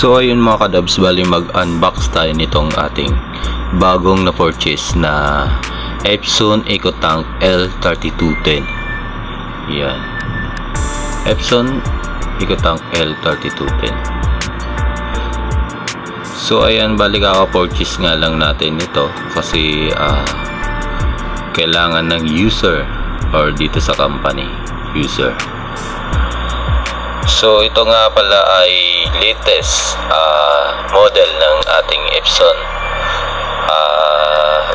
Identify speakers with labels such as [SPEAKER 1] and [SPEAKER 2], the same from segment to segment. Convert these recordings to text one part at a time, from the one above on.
[SPEAKER 1] So ayun mga kadabs, bali mag-unbox tayo nitong ating bagong na purchase na Epson EcoTank L3210. Yan, Epson EcoTank L3210. So ayan, bali kaka-purchase nga lang natin ito kasi kailangan ng user or dito sa company user. So ito nga pala ay latest model ng ating Epson.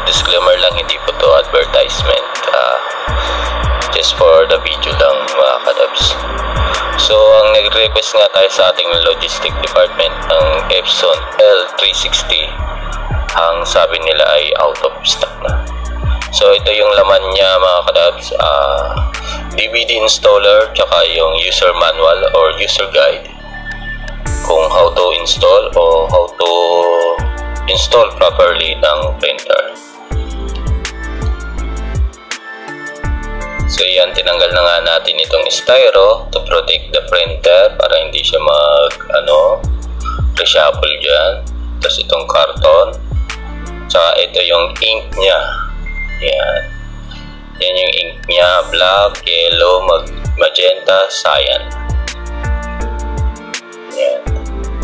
[SPEAKER 1] Disclaimer lang, hindi po to advertisement, just for the video lang mga kadabs. So ang nag-request nga tayo sa ating logistic department ng Epson L360, ang sabi nila ay out of stock na. So ito yung laman niya mga kadabs, DVD installer tsaka yung user manual or user guide kung how to install o how to install properly ng printer. So yan, tinanggal na nga natin itong styro to protect the printer para hindi siya reshuffle dyan. Tapos itong karton, tsaka ito yung ink nya. Yan yung ink nya, black, yellow, magenta, cyan. Yan.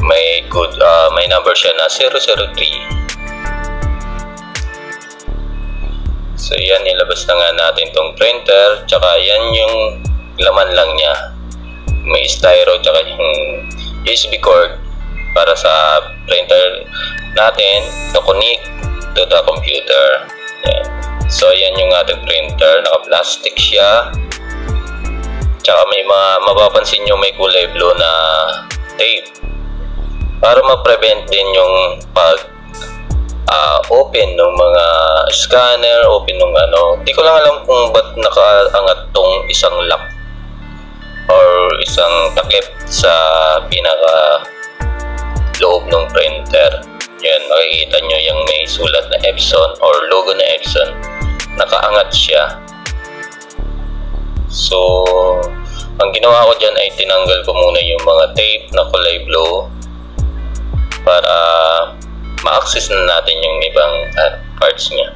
[SPEAKER 1] May number siya na 003. So yan, nilabas na nga natin tong printer, tsaka yan yung laman lang niya. May styro tsaka yung USB cord para sa printer natin to connect to the computer. Yan. So yan yung ating printer, naka-plastic siya. Tsaka may mapapansin nyo may kulay blue na tape para ma-prevent din yung pag open ng mga scanner, open ng Hindi ko lang alam kung ba't nakaangat tong isang lock or isang takip sa pinaka loob ng printer. Yan, makikita nyo yung may sulat na Epson or logo na Epson, nakaangat siya. So ang ginawa ko dyan ay tinanggal ko muna yung mga tape na kulay blue para ma-access na natin yung ibang parts niya.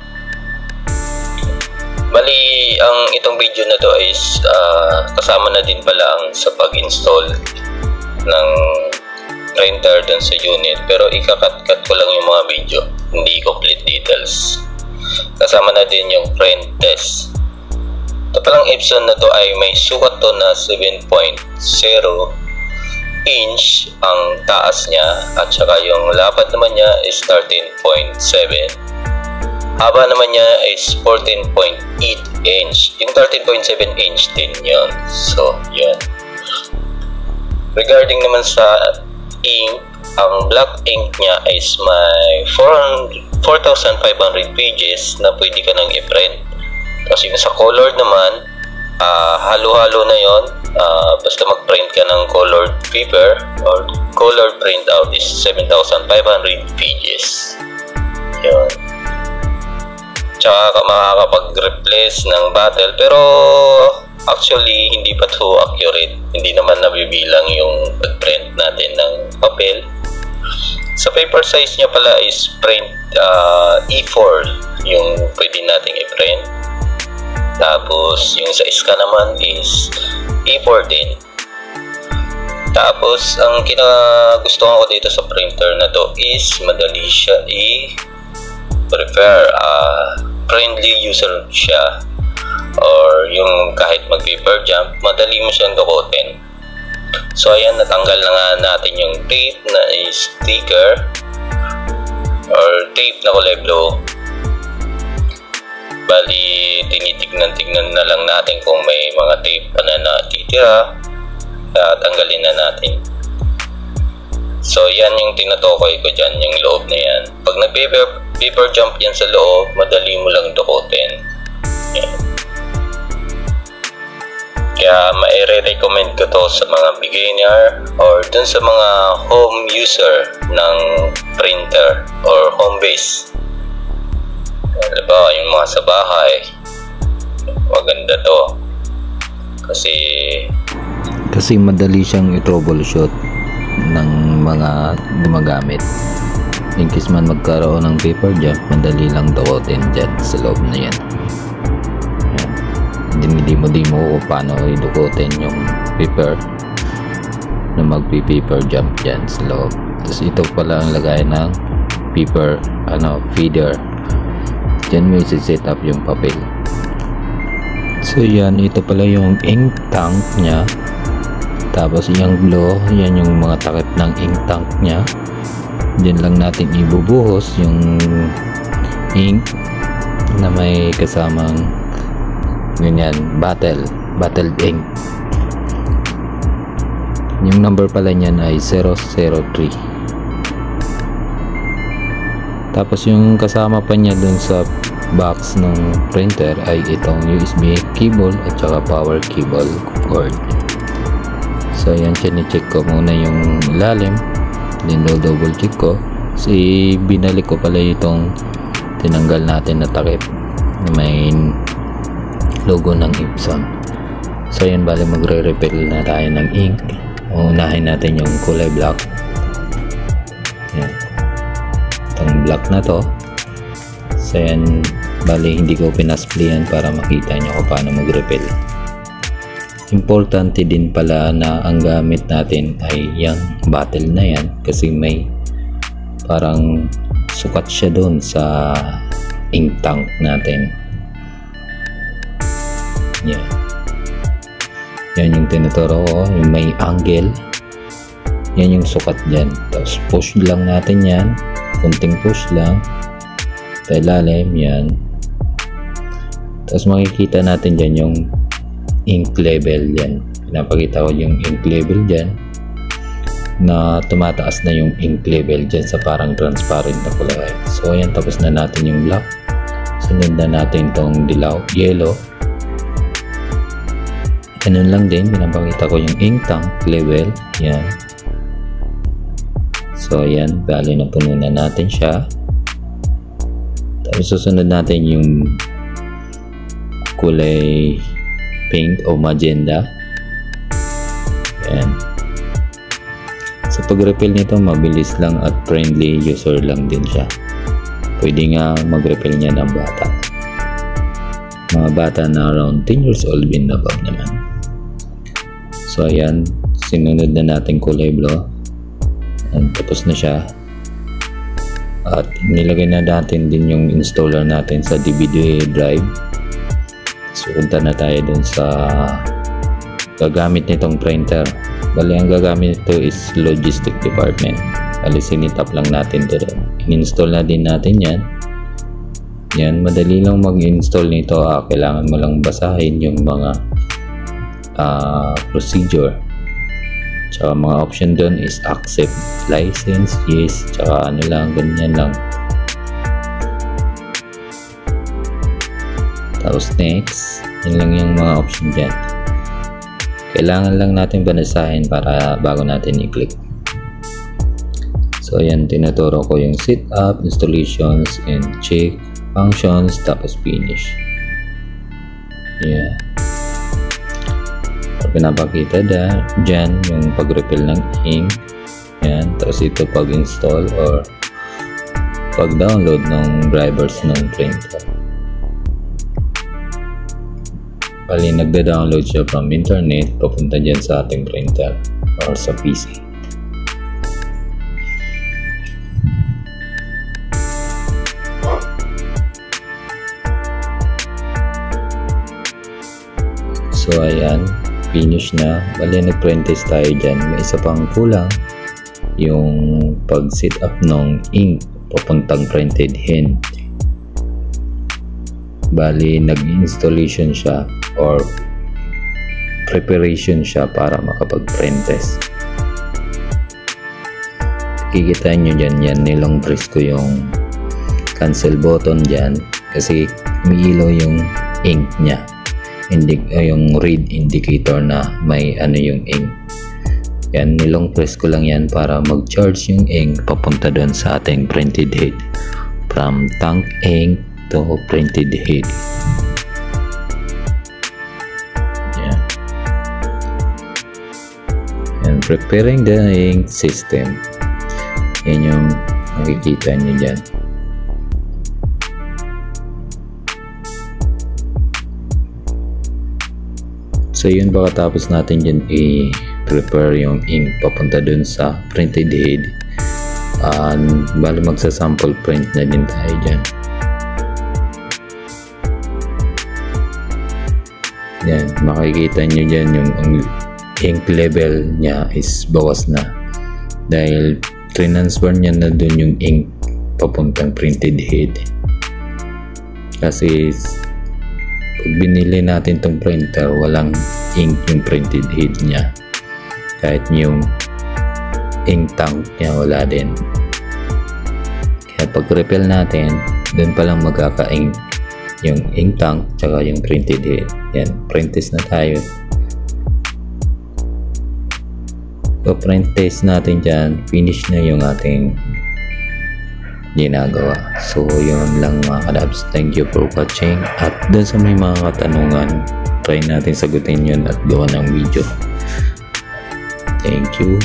[SPEAKER 1] Bali, itong video na to is kasama na din pala sa pag-install ng printer dun sa unit, pero ikakat-cut ko lang yung mga video, hindi complete details. Kasama na din yung print test. Ito palang Epson na to ay may sukat to na 7.0 inch ang taas niya, at saka yung lapad naman niya is 13.7. Haba naman niya is 14.8 inch. Yung 13.7 inch din yun. So yun. Regarding naman sa ink, ang black ink niya is may 4,500 pages na pwede ka nang i-print. Kasi sa colored naman, halo-halo na yon. Basta mag-print ka ng colored paper or colored printout is 7,500 pages. Yun. Tsaka makakapag-replace ng bottle, pero actually hindi pa to accurate. Hindi naman nabibilang yung pag-print natin ng papel. Sa paper size niya pala is print E4 yung pwede nating i-print. Tapos yung sa scan naman is E4 din. Tapos ang kinagustuhan ko dito sa printer na to is madali siya i-prepare, friendly user siya, or yung kahit mag-paper jump, madali mo siyang gabutin. So ayan, natanggal na nga natin yung tape na sticker or tape na kulay blue. Bali, tinitignan na lang natin kung may mga tape pa na natitira, tanggalin na natin. So yan yung tinutukoy ko dyan, yung loob na yan. Pag nag-paper jump yan sa loob, madali mo lang dukutin. Yan. Kaya ma-recommend ko to sa mga beginner or dun sa mga home user ng printer or home base. Diba, yung mga sa bahay, maganda to kasi
[SPEAKER 2] madali siyang i-troubleshoot ng mga gumagamit. In case man magkaroon ng paper jump, madali lang dukutin dyan sa loob na yan. Dinidimo-dimo kung paano idukutin yung paper na magpi-paper jump dyan sa loob. Tapos ito pala ang lagay ng paper feeder. Dyan mo isi-set up yung papel. So yan, ito pala yung ink tank nya. Tapos yung glue, yan yung mga takip ng ink tank nya. Dyan lang natin ibubuhos yung ink na may kasamang ganyan, bottled ink. Yung number pala niyan ay 003. Tapos yung kasama pa niya dun sa box ng printer ay itong USB cable at saka power cable cord. So yan, chine-check ko muna yung ilalim, then double check ko. Kasi binalik ko pala itong tinanggal natin na takip na may logo ng Epson. So yan, bali magre-refill na tayo ng ink. Unahin natin yung kulay black. Yan, itong black na to. So yan, bali hindi ko pinasplayan para makita nyo kung paano mag-refill. Importante din pala na ang gamit natin ay yung bottle na yan, kasi may parang sukat siya doon sa ink tank natin. Yan. Yan yung tinuturo ko, yung may angle. Yan yung sukat dyan. Tapos push lang natin yan, kunting push lang sa ilalim. Yan. Tapos makikita natin dyan yung ink level. Yan, pinapakita ko yung ink level dyan, na tumataas na yung ink level dyan sa parang transparent na kulay. So ayan, tapos na natin yung black. Sunod na natin tong dilaw, yellow. Ganun lang din, pinapakita ko yung ink tank level. Yan. So ayan, bali na puno na natin siya. Tapos susunod natin yung kulay pink o magenta. Yan. Sa pag-refill nito, mabilis lang at friendly user lang din siya. Pwede nga mag-refill niya ng bata. Mga bata na around 10 years old and above naman. So ayan, sinunod na natin kulay blue. And tapos na siya. At nilagay na natin din yung installer natin sa DVD drive. So punta na tayo dun sa gagamit nitong printer. Bali ang gagamit nito is logistic department. Bali sinitap lang natin ito doon. In-install na din natin yan. Yan, madali lang mag-install nito. Kailangan mo lang basahin yung mga procedure. Tsaka mga option doon is accept, license, yes, tsaka ano lang, ganyan lang. Tapos next, yun lang yung mga option dyan. Kailangan lang natin basahin para bago natin i-click. So ayan, tinuturo ko yung setup, installations, and check, functions, tapos finish. Yeah. Pinapakita dyan yung pag-refill ng ink. Yan. Tapos ito pag-install or pag-download ng drivers ng printer. Bali, nagda-download siya from internet papunta dyan sa ating printer or sa PC. So ayan, finish na. Bali, nag-print test tayo dyan. May isa pang kulang, yung pag-set up ng ink papuntang printed end. Bali, nag-installation siya or preparation siya para makapag-print test. Kikita nyo dyan, yan, nilong press ko yung cancel button dyan kasi umiilaw yung ink nya, yung read indicator na may ano yung ink. Yan, nilong press ko lang yan para mag-charge yung ink papunta doon sa ating printed head, from tank ink to printed head. preparing the ink system. Yan yung makikita nyo dyan. So yun, pagkatapos natin dyan i-prepare yung ink papunta dun sa printed head, bali magsa-sample print na din tayo dyan. Yan, makikita nyo dyan yung ink level nya is bawas na dahil transfer nya na dun yung ink papuntang printed head. Kasi pag binili natin tong printer, walang ink yung printed head nya, kahit yung ink tank nya wala din. Kaya pag refill natin, dun palang magkaka-ink yung ink tank tsaka yung printed head. Yan, print test na tayo. So print test natin dyan, finish na yung ating ginagawa. So yun lang mga kadabs, thank you for watching. At dun sa may mga katanungan, try natin sagutin yun at gawa ng video. Thank you.